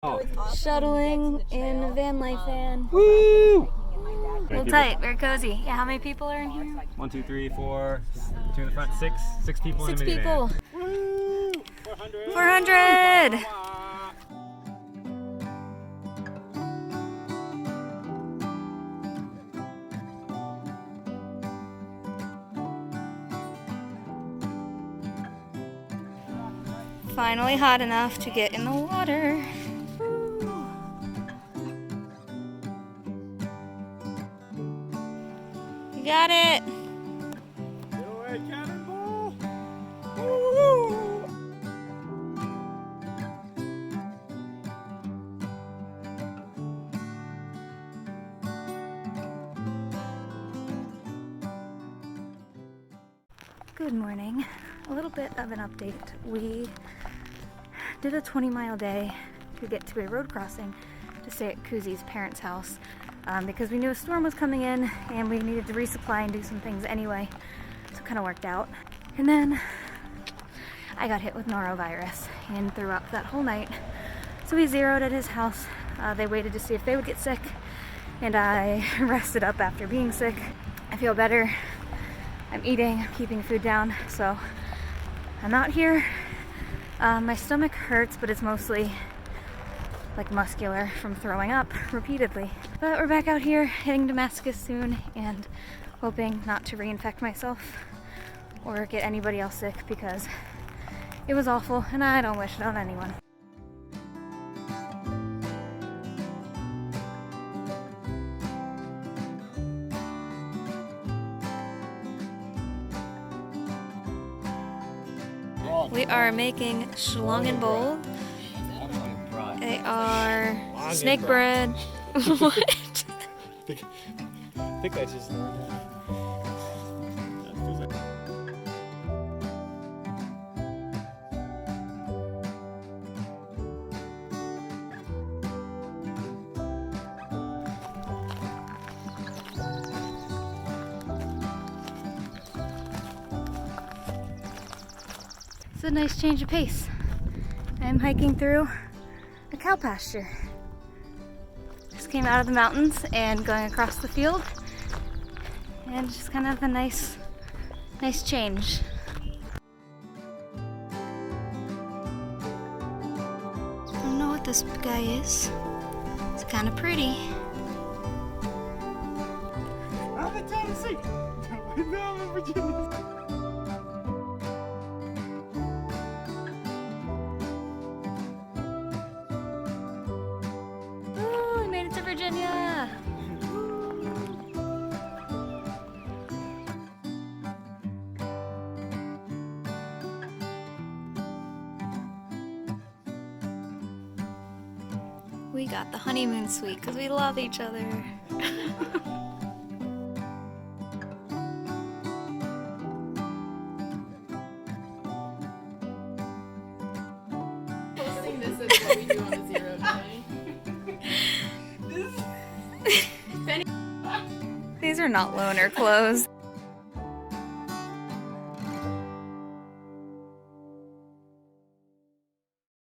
Oh. Shuttling in a van life van. Woo! Hold tight, very cozy. Yeah, how many people are in here? 1, 2, 3, 4, 2 in the front, 6. 6 people in a minivan. 6 people. Woo! 400! 400! Finally hot enough to get in the water. You got it! Get away, cannonball! Woo! Good morning. A little bit of an update. We did a 20-mile day to get to a road crossing to stay at Kuzi's parents' house because we knew a storm was coming in and we needed to resupply and do some things anyway, so it kind of worked out. And then I got hit with Norovirus and threw up that whole night, so we zeroed at his house. They waited to see if they would get sick, and I rested up after being sick. I feel better. I'm eating, I'm keeping food down, so I'm out here. My stomach hurts, but it's mostly like muscular from throwing up repeatedly. But we're back out here hitting Damascus soon and hoping not to reinfect myself or get anybody else sick because it was awful and I don't wish it on anyone. We are making Schlangenbowl. They are snake bread. What? I think I just learned that. It's a nice change of pace. I'm hiking through a cow pasture. Just came out of the mountains and going across the field, and just kind of a nice change. I don't know what this guy is. It's kind of pretty. I'm in Tennessee. No, I'm in Virginia. Virginia! We got the honeymoon suite because we love each other. Posting this is what we do on a zero day. These are not loaner clothes.